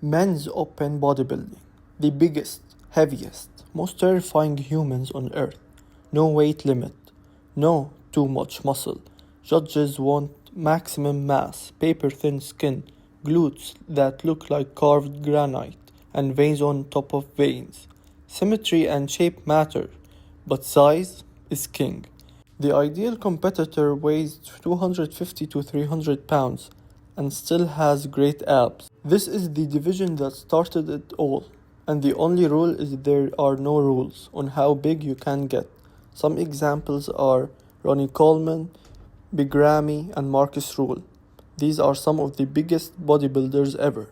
Men's open bodybuilding. The biggest, heaviest, most terrifying humans on earth. No weight limit. No too much muscle. Judges want maximum mass, paper thin skin, glutes that look like carved granite, and veins on top of veins. Symmetry and shape matter, but size is king. The ideal competitor weighs 250 to 300 pounds and still has great abs. This is the division that started it all, and the only rule is there are no rules on how big you can get. Some examples are Ronnie Coleman, Big Ramy, and Marcus Rule. These are some of the biggest bodybuilders ever.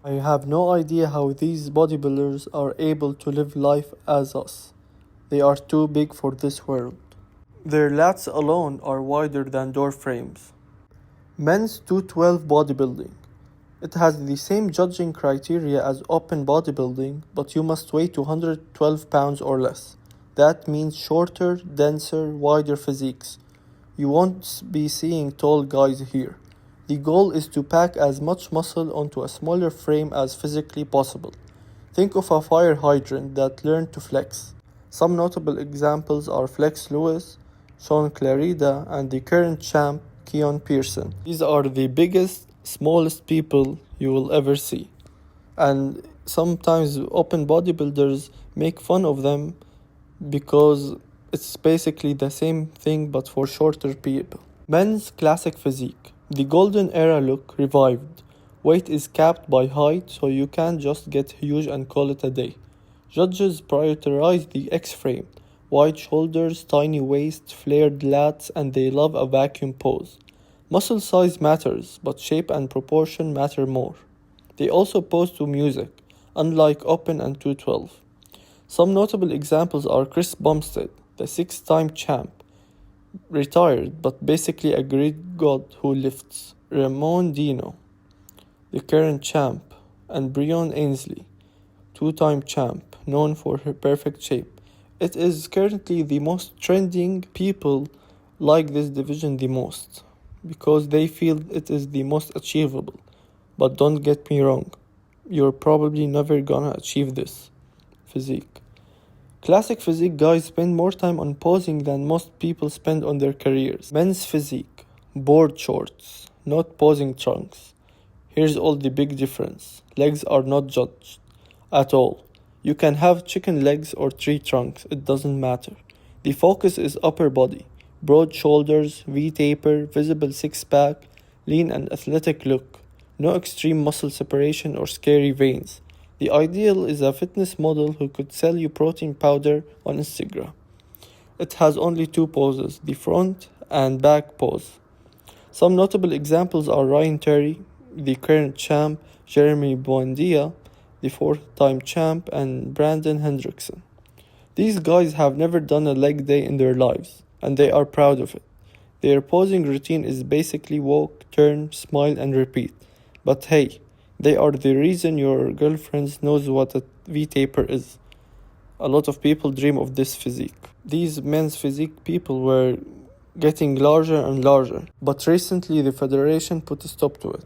I have no idea how these bodybuilders are able to live life as us. They are too big for this world. Their lats alone are wider than door frames. Men's 212 bodybuilding. It has the same judging criteria as open bodybuilding, but you must weigh 212 pounds or less. That means shorter, denser, wider physiques. You won't be seeing tall guys here. The goal is to pack as much muscle onto a smaller frame as physically possible. Think of a fire hydrant that learned to flex. Some notable examples are Flex Lewis, Sean Clarida, and the current champ, Keon Pearson. These are the biggest, smallest people you will ever see. And sometimes open bodybuilders make fun of them because it's basically the same thing but for shorter people. Men's classic physique. The golden era look revived. Weight is capped by height, so you can't just get huge and call it a day. Judges prioritize the X-frame. Wide shoulders, tiny waist, flared lats, and they love a vacuum pose. Muscle size matters, but shape and proportion matter more. They also pose to music, unlike open and 212. Some notable examples are Chris Bumstead, the 6-time champ, retired but basically a Greek god who lifts, Ramon Dino, the current champ, and Breon Ainsley, 2-time champ, known for her perfect shape. It is currently the most trending. People like this division the most because they feel it is the most achievable. But don't get me wrong, you're probably never gonna achieve this physique. Classic physique guys spend more time on posing than most people spend on their careers. Men's physique, board shorts, not posing trunks. Here's all the big difference. Legs are not judged at all. You can have chicken legs or tree trunks, it doesn't matter. The focus is upper body, broad shoulders, V-taper, visible six-pack, lean and athletic look. No extreme muscle separation or scary veins. The ideal is a fitness model who could sell you protein powder on Instagram. It has only 2 poses, the front and back pose. Some notable examples are Ryan Terry, the current champ, Jeremy Buendia, the 4th-time champ, and Brandon Hendrickson. These guys have never done a leg day in their lives, and they are proud of it. Their posing routine is basically walk, turn, smile, and repeat. But hey, they are the reason your girlfriend knows what a V-taper is. A lot of people dream of this physique. These men's physique people were getting larger and larger, but recently the federation put a stop to it.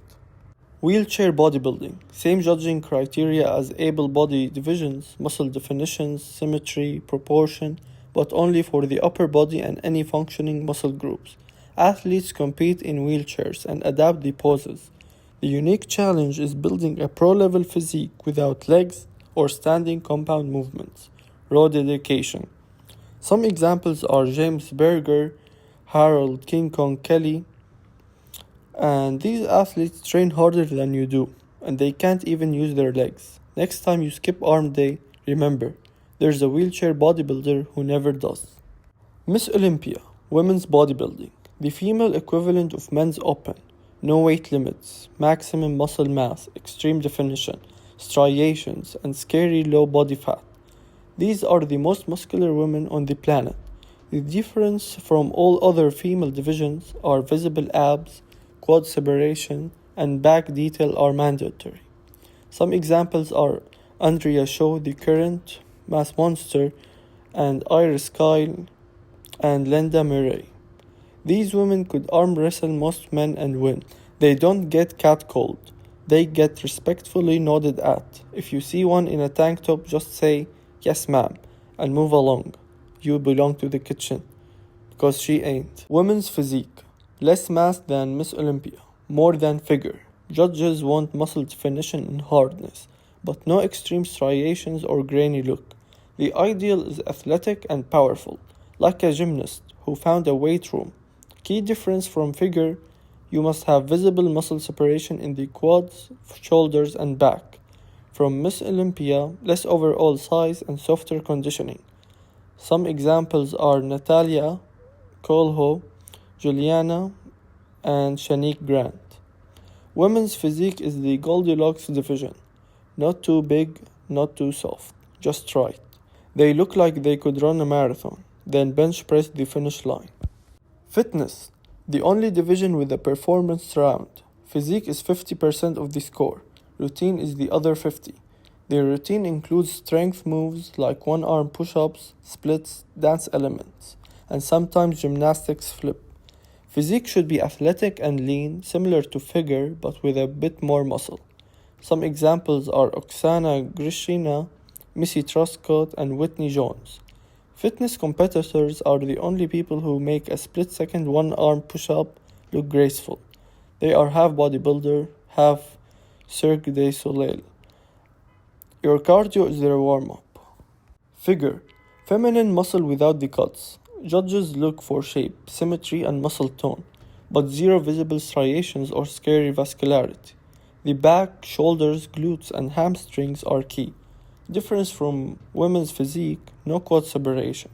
Wheelchair bodybuilding. Same judging criteria as able body divisions, muscle definitions, symmetry, proportion, but only for the upper body and any functioning muscle groups. Athletes compete in wheelchairs and adapt the poses. The unique challenge is building a pro-level physique without legs or standing compound movements. Raw dedication. Some examples are James Berger, Harold King Kong Kelly, and these athletes train harder than you do, and they can't even use their legs. Next time you skip arm day, remember, there's a wheelchair bodybuilder who never does. Miss Olympia, women's bodybuilding, the female equivalent of men's open. No weight limits, maximum muscle mass, extreme definition, striations, and scary low body fat. These are the most muscular women on the planet. The difference from all other female divisions are visible abs, quad separation, and back detail are mandatory. Some examples are Andrea Shaw, the current mass monster, and Iris Kyle and Linda Murray. These women could arm wrestle most men and win. They don't get catcalled They get respectfully nodded at. If you see one in a tank top, just say, "Yes, ma'am," and move along. You belong to the kitchen. Because she ain't. Women's physique. Less mass than Miss Olympia. More than figure. Judges want muscle definition and hardness, but no extreme striations or grainy look. The ideal is athletic and powerful, like a gymnast who found a weight room. Key difference from figure: you must have visible muscle separation in the quads, shoulders, and back. From Miss Olympia, less overall size and softer conditioning. Some examples are Natalia Colho, Juliana, and Shanique Grant. Women's physique is the Goldilocks division. Not too big, not too soft, just right. They look like they could run a marathon, then bench press the finish line. Fitness, the only division with a performance round. Physique is 50% of the score. Routine is the other 50. The routine includes strength moves like one-arm push-ups, splits, dance elements, and sometimes gymnastics flip. Physique should be athletic and lean, similar to figure, but with a bit more muscle. Some examples are Oksana Grishina, Missy Truscott, and Whitney Jones. Fitness competitors are the only people who make a split-second one-arm push-up look graceful. They are half bodybuilder, half Cirque du Soleil. Your cardio is their warm-up. Figure. Feminine muscle without the cuts. Judges look for shape, symmetry, and muscle tone, but zero visible striations or scary vascularity. The back, shoulders, glutes, and hamstrings are key. Difference from women's physique, no quad separation.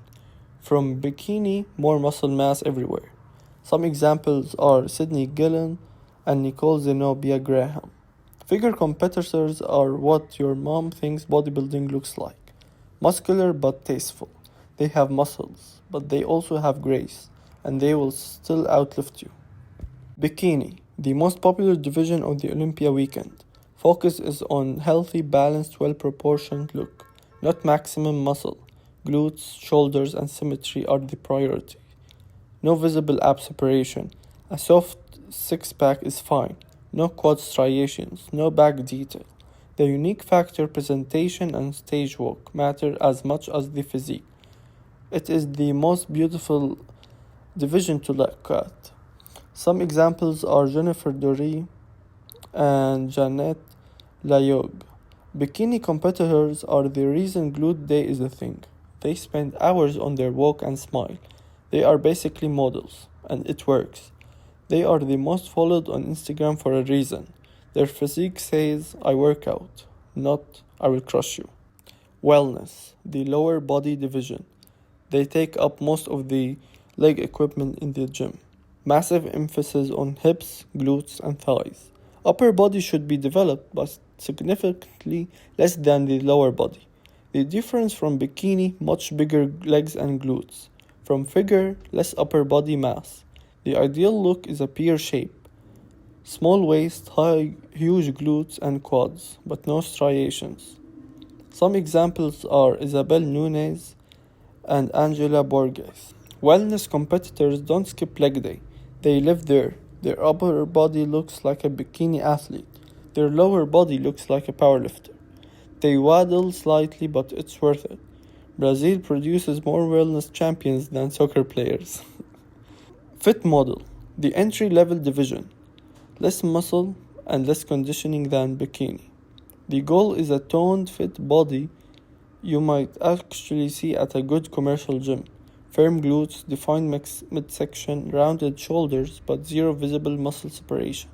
From bikini, more muscle mass everywhere. Some examples are Sydney Gillen and Nicole Zenobia Graham. Figure competitors are what your mom thinks bodybuilding looks like. Muscular but tasteful. They have muscles, but they also have grace, and they will still outlift you. Bikini, the most popular division of the Olympia weekend. Focus is on healthy, balanced, well-proportioned look, not maximum muscle. Glutes, shoulders, and symmetry are the priority. No visible ab separation. A soft six-pack is fine. No quad striations, no back detail. The unique factor, presentation and stage walk, matter as much as the physique. It is the most beautiful division to look at. Some examples are Jennifer Dory and Janet Layog. Bikini competitors are the reason glute day is a thing. They spend hours on their walk and smile. They are basically models, and it works. They are the most followed on Instagram for a reason. Their physique says, "I work out," not "I will crush you." Wellness, the lower body division. They take up most of the leg equipment in the gym. Massive emphasis on hips, glutes, and thighs. Upper body should be developed, but significantly less than the lower body. The difference from bikini, much bigger legs and glutes. From figure, less upper body mass. The ideal look is a pear shape. Small waist, huge glutes and quads, but no striations. Some examples are Isabel Nunes and Angela Borges. Wellness competitors don't skip leg day. They live there. Their upper body looks like a bikini athlete. Their lower body looks like a powerlifter. They waddle slightly, but it's worth it. Brazil produces more wellness champions than soccer players. Fit model, the entry-level division. Less muscle and less conditioning than bikini. The goal is a toned, fit body you might actually see at a good commercial gym. Firm glutes, defined midsection, rounded shoulders, but zero visible muscle separation.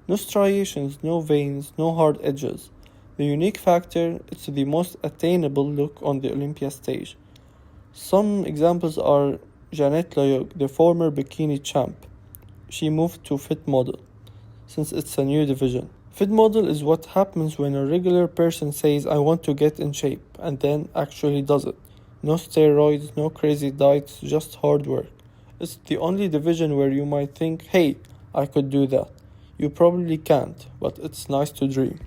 No striations, no veins, no hard edges. The unique factor, it's the most attainable look on the Olympia stage. Some examples are Janet Layog, the former bikini champ. She moved to fit model, since it's a new division. Fit model is what happens when a regular person says, "I want to get in shape," and then actually does it. No steroids, no crazy diets, just hard work. It's the only division where you might think, "Hey, I could do that." You probably can't, but it's nice to dream.